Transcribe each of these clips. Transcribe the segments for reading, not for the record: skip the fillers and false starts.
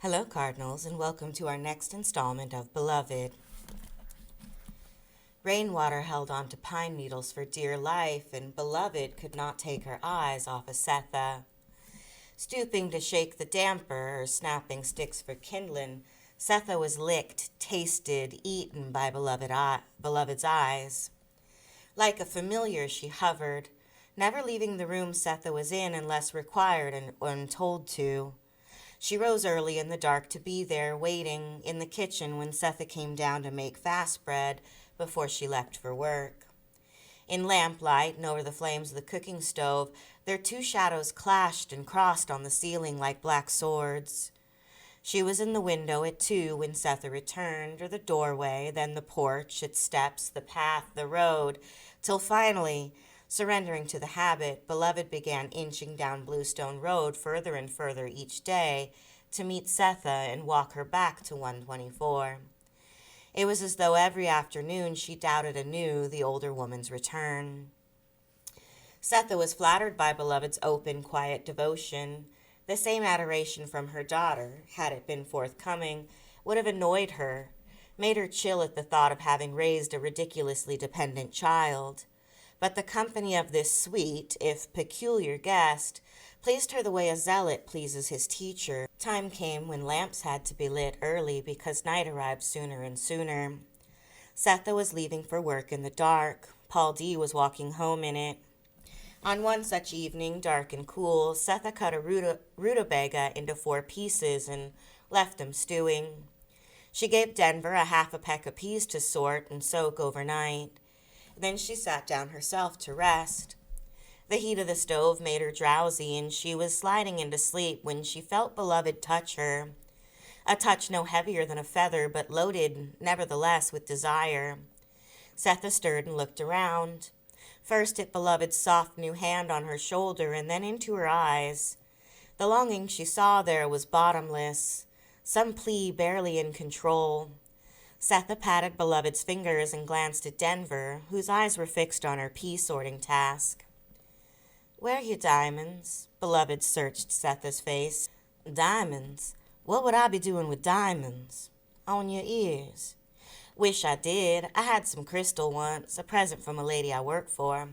Hello, Cardinals, and welcome to our next installment of Beloved. Rainwater held on to pine needles for dear life, and Beloved could not take her eyes off of Setha. Stooping to shake the damper or snapping sticks for kindling, Setha was licked, tasted, eaten by Beloved's eyes. Like a familiar, she hovered, never leaving the room Setha was in unless required and told to. She rose early in the dark to be there, waiting in the kitchen when Setha came down to make fast bread before she left for work. In lamplight and over the flames of the cooking stove, their two shadows clashed and crossed on the ceiling like black swords. She was in the window at 2 when Setha returned, or the doorway, then the porch, its steps, the path, the road, till finally, surrendering to the habit, Beloved began inching down Bluestone Road further and further each day to meet Setha and walk her back to 124. It was as though every afternoon she doubted anew the older woman's return. Setha was flattered by Beloved's open, quiet devotion. The same adoration from her daughter, had it been forthcoming, would have annoyed her, made her chill at the thought of having raised a ridiculously dependent child. But the company of this sweet, if peculiar guest, pleased her the way a zealot pleases his teacher. Time came when lamps had to be lit early because night arrived sooner and sooner. Setha was leaving for work in the dark. Paul D. was walking home in it. On one such evening, dark and cool, Setha cut a rutabaga into 4 pieces and left them stewing. She gave Denver a half a peck apiece to sort and soak overnight. Then she sat down herself to rest. The heat of the stove made her drowsy, and she was sliding into sleep when she felt Beloved touch her. A touch no heavier than a feather, but loaded, nevertheless, with desire. Setha stirred and looked around. First at Beloved's soft new hand on her shoulder, and then into her eyes. The longing she saw there was bottomless, some plea barely in control. Setha patted Beloved's fingers and glanced at Denver, whose eyes were fixed on her pea-sorting task. "Where are your diamonds?" Beloved searched Setha's face. "Diamonds? What would I be doing with diamonds?" "On your ears." "Wish I did. I had some crystal once, a present from a lady I work for."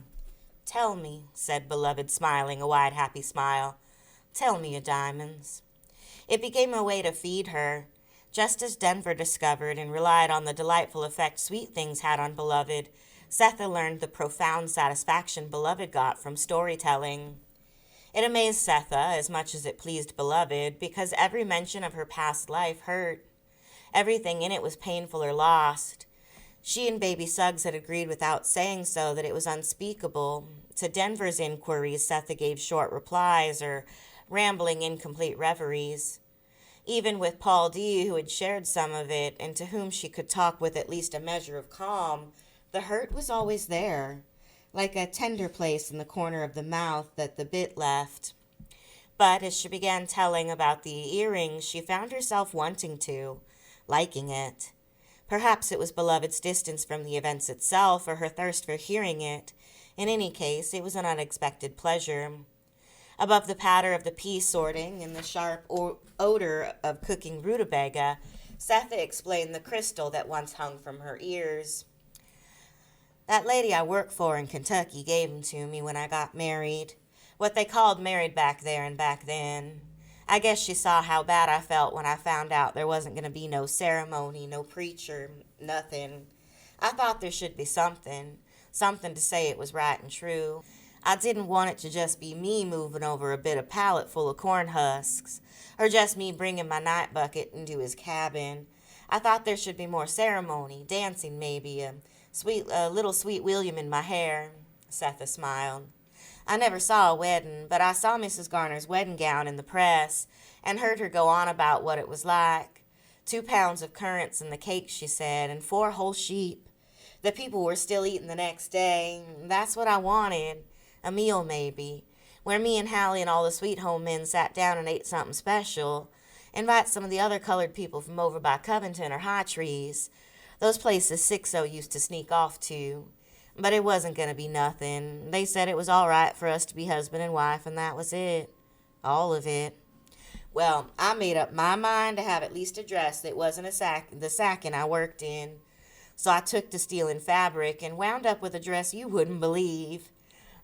"Tell me," said Beloved, smiling a wide, happy smile. "Tell me your diamonds." It became a way to feed her, just as Denver discovered and relied on the delightful effect sweet things had on Beloved. Setha learned the profound satisfaction Beloved got from storytelling. It amazed Setha as much as it pleased Beloved, because every mention of her past life hurt. Everything in it was painful or lost. She and Baby Suggs had agreed without saying so that it was unspeakable. To Denver's inquiries, Setha gave short replies or rambling, incomplete reveries. Even with Paul D., who had shared some of it, and to whom she could talk with at least a measure of calm, the hurt was always there, like a tender place in the corner of the mouth that the bit left. But as she began telling about the earrings, she found herself wanting to, liking it. Perhaps it was Beloved's distance from the events itself, or her thirst for hearing it. In any case, it was an unexpected pleasure. Above the patter of the pea sorting and the sharp odor of cooking rutabaga, Setha explained the crystal that once hung from her ears. "That lady I work for in Kentucky gave 'em to me when I got married. What they called married back there and back then. I guess she saw how bad I felt when I found out there wasn't going to be no ceremony, no preacher, nothing. I thought there should be something to say it was right and true. I didn't want it to just be me moving over a bit of pallet full of corn husks, or just me bringing my night bucket into his cabin. I thought there should be more ceremony, dancing maybe, a little sweet William in my hair." Setha smiled. "I never saw a wedding, but I saw Mrs. Garner's wedding gown in the press, and heard her go on about what it was like. 2 pounds of currants in the cake, she said, and 4 whole sheep. The people were still eating the next day. That's what I wanted. A meal, maybe, where me and Hallie and all the Sweet Home men sat down and ate something special. Invite some of the other colored people from over by Covington or High Trees. Those places Sixo used to sneak off to. But it wasn't going to be nothing. They said it was all right for us to be husband and wife, and that was it. All of it." Well, I made up my mind to have at least a dress that wasn't the sacking I worked in. So I took to stealing fabric and wound up with a dress you wouldn't believe.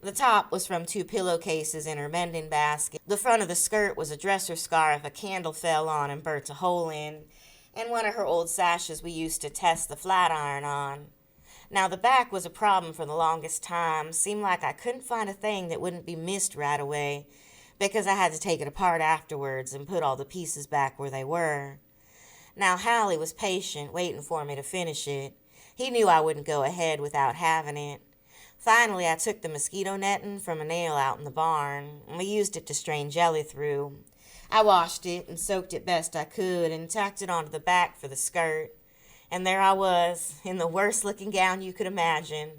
The top was from two pillowcases in her mending basket. The front of the skirt was a dresser scarf a candle fell on and burnt a hole in, and one of her old sashes we used to test the flat iron on. Now the back was a problem for the longest time. Seemed like I couldn't find a thing that wouldn't be missed right away, because I had to take it apart afterwards and put all the pieces back where they were. Now Hallie was patient, waiting for me to finish it. He knew I wouldn't go ahead without having it. Finally, I took the mosquito netting from a nail out in the barn, and we used it to strain jelly through. I washed it and soaked it best I could and tacked it onto the back for the skirt. And there I was, in the worst-looking gown you could imagine.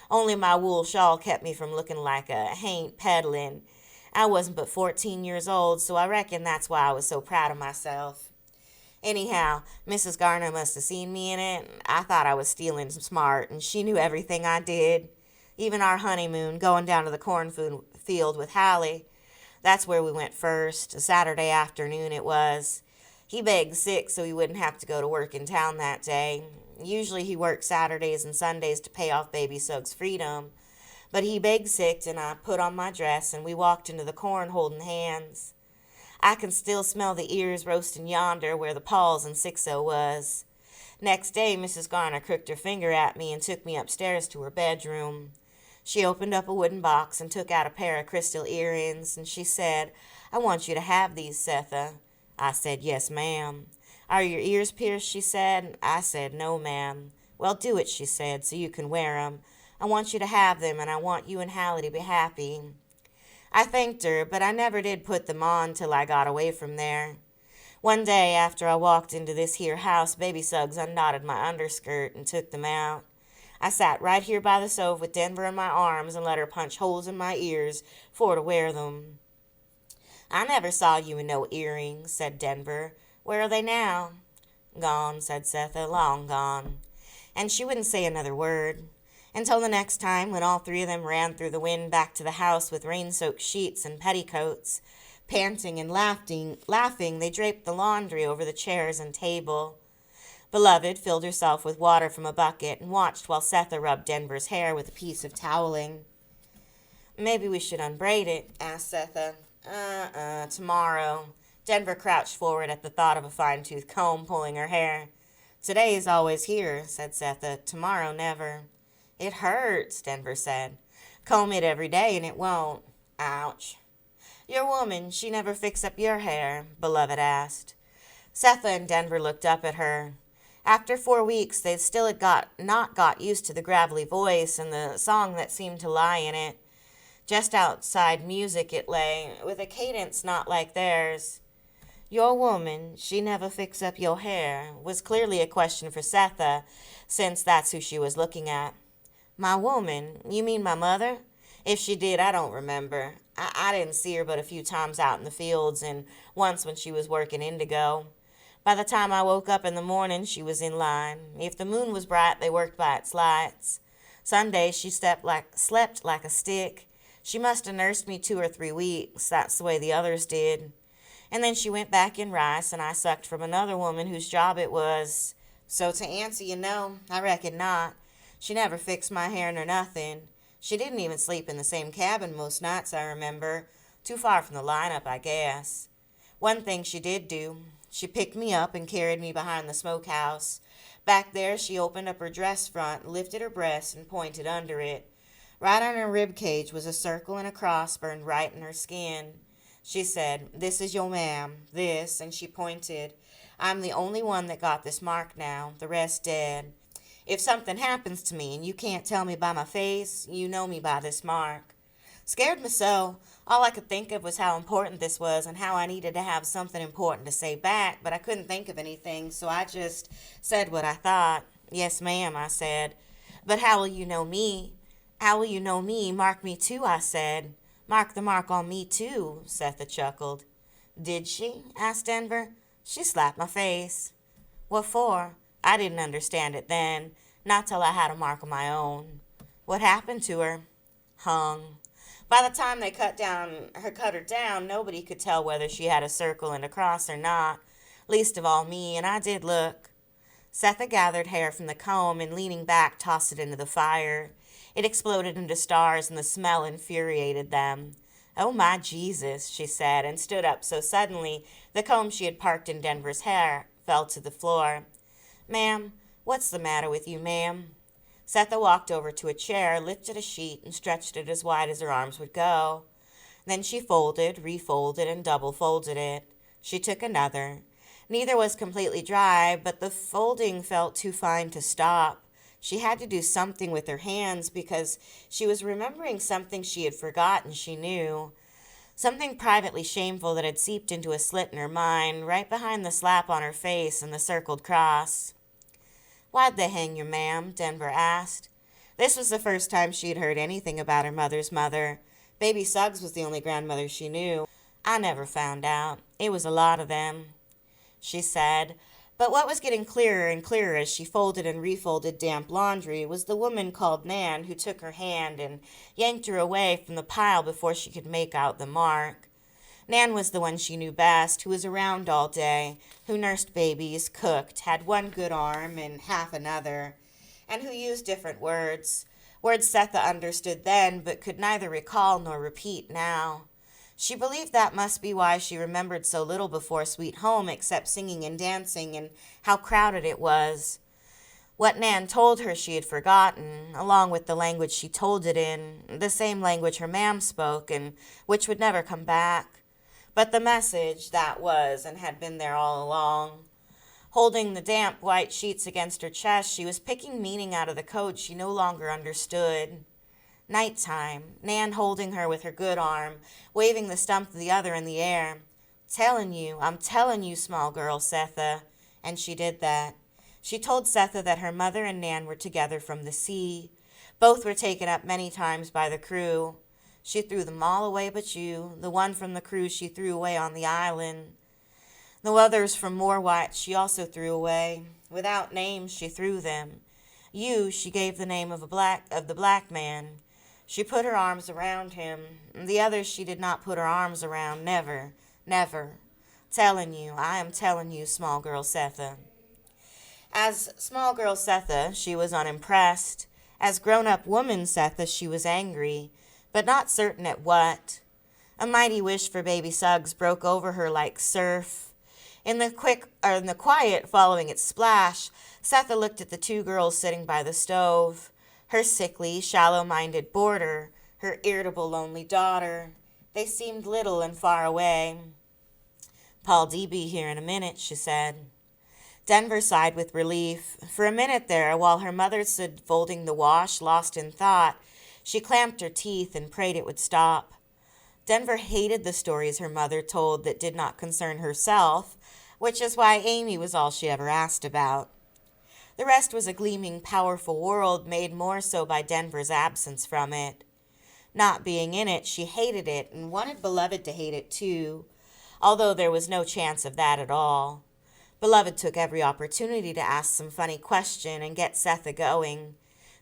Only my wool shawl kept me from looking like a haint peddling. I wasn't but 14 years old, so I reckon that's why I was so proud of myself. Anyhow, Mrs. Garner must have seen me in it. I thought I was stealing smart, and she knew everything I did. Even our honeymoon, going down to the cornfield with Hallie. That's where we went first. A Saturday afternoon it was. He begged sick so he wouldn't have to go to work in town that day. Usually he worked Saturdays and Sundays to pay off Baby Sug's freedom. But he begged sick, and I put on my dress, and we walked into the corn holding hands. I can still smell the ears roasting yonder where the Pauls and Sixo was. Next day, Mrs. Garner crooked her finger at me and took me upstairs to her bedroom. She opened up a wooden box and took out a pair of crystal earrings, and she said, "I want you to have these, Setha." I said, "Yes, ma'am." "Are your ears pierced?" she said. I said, "No, ma'am." "Well, do it," she said, "so you can wear 'em. I want you to have them, and I want you and Hallie to be happy." I thanked her, but I never did put them on till I got away from there. One day, after I walked into this here house, Baby Suggs unknotted my underskirt and took them out. I sat right here by the stove with Denver in my arms and let her punch holes in my ears for to wear them. "I never saw you in no earrings," said Denver. "Where are they now?" "Gone," said Setha, "long gone." And she wouldn't say another word. Until the next time, when all three of them ran through the wind back to the house with rain-soaked sheets and petticoats. Panting and laughing, they draped the laundry over the chairs and table. Beloved filled herself with water from a bucket and watched while Setha rubbed Denver's hair with a piece of toweling. "Maybe we should unbraid it," asked Setha. Tomorrow." Denver crouched forward at the thought of a fine-tooth comb pulling her hair. "Today is always here," said Setha. "Tomorrow never." "It hurts," Denver said. "Comb it every day and it won't." "Ouch." "Your woman, she never fix up your hair?" Beloved asked. Setha and Denver looked up at her. After 4 weeks, they still had not got used to the gravelly voice and the song that seemed to lie in it. Just outside music it lay, with a cadence not like theirs. "Your woman, she never fix up your hair," was clearly a question for Setha, since that's who she was looking at. "My woman? You mean my mother? If she did, I don't remember. I didn't see her but a few times out in the fields, and once when she was working indigo. By the time I woke up in the morning, she was in line. If the moon was bright, they worked by its lights. Sundays she slept like a stick. She must have nursed me 2 or 3 weeks. That's the way the others did. And then she went back in rice, and I sucked from another woman whose job it was. So to answer you, no, I reckon not. She never fixed my hair nor nothing. She didn't even sleep in the same cabin most nights, I remember. Too far from the lineup, I guess. One thing she did do. She picked me up and carried me behind the smokehouse. Back there she opened up her dress front, lifted her breast, and pointed under it. Right on her rib cage was a circle and a cross burned right in her skin. She said, "This is your ma'am, this," and she pointed. "I'm the only one that got this mark now, the rest dead. If something happens to me and you can't tell me by my face, you know me by this mark." Scared me so. All I could think of was how important this was and how I needed to have something important to say back, but I couldn't think of anything, so I just said what I thought. "Yes, ma'am," I said. "But how will you know me?" "How will you know me? Mark me too," I said. "Mark the mark on me too," Setha chuckled. "Did she?" asked Denver. "She slapped my face." "What for?" I didn't understand it then, not till I had a mark of my own. "What happened to her?" "Hung." By the time they cut her down, nobody could tell whether she had a circle and a cross or not, least of all me, and I did look. Setha gathered hair from the comb and, leaning back, tossed it into the fire. It exploded into stars, and the smell infuriated them. "Oh, my Jesus," she said, and stood up so suddenly the comb she had parked in Denver's hair fell to the floor. "Ma'am, what's the matter with you, ma'am?" Setha walked over to a chair, lifted a sheet, and stretched it as wide as her arms would go. Then she folded, refolded, and double-folded it. She took another. Neither was completely dry, but the folding felt too fine to stop. She had to do something with her hands because she was remembering something she had forgotten she knew. Something privately shameful that had seeped into a slit in her mind, right behind the slap on her face and the circled cross. "Why'd they hang you, ma'am?" Denver asked. This was the first time she had heard anything about her mother's mother. Baby Suggs was the only grandmother she knew. "I never found out. It was a lot of them," she said. But what was getting clearer and clearer as she folded and refolded damp laundry was the woman called Nan who took her hand and yanked her away from the pile before she could make out the mark. Nan was the one she knew best, who was around all day, who nursed babies, cooked, had one good arm and half another, and who used different words. Words Setha understood then, but could neither recall nor repeat now. She believed that must be why she remembered so little before Sweet Home except singing and dancing and how crowded it was. What Nan told her she had forgotten, along with the language she told it in, the same language her ma'am spoke and which would never come back. But the message, that was and had been there all along. Holding the damp white sheets against her chest, she was picking meaning out of the code she no longer understood. Nighttime, Nan holding her with her good arm, waving the stump of the other in the air. I'm telling you, small girl, Setha." And she did that. She told Setha that her mother and Nan were together from the sea. Both were taken up many times by the crew. She threw them all away but you. The one from the crew she threw away on the island. The others from Moorwatch she also threw away. Without names she threw them. You she gave the name of the black man. She put her arms around him. The others she did not put her arms around, never, never. I am telling you, small girl Setha. As small girl Setha, she was unimpressed. As grown-up woman Setha, she was angry, but not certain at what. A mighty wish for baby Suggs broke over her like surf. In the quiet following its splash, Setha looked at the two girls sitting by the stove. Her sickly, shallow-minded boarder, her irritable, lonely daughter. They seemed little and far away. "Paul D. be here in a minute," she said. Denver sighed with relief. For a minute there, while her mother stood folding the wash, lost in thought, she clamped her teeth and prayed it would stop. Denver hated the stories her mother told that did not concern herself, which is why Amy was all she ever asked about. The rest was a gleaming, powerful world, made more so by Denver's absence from it. Not being in it, she hated it and wanted Beloved to hate it too, although there was no chance of that at all. Beloved took every opportunity to ask some funny question and get Setha going.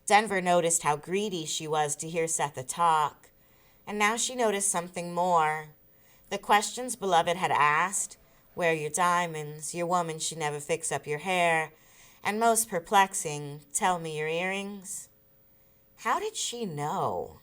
Denver noticed how greedy she was to hear Setha talk. And now she noticed something more. The questions Beloved had asked, where your diamonds, your woman should never fix up your hair, and most perplexing, tell me your earrings. How did she know?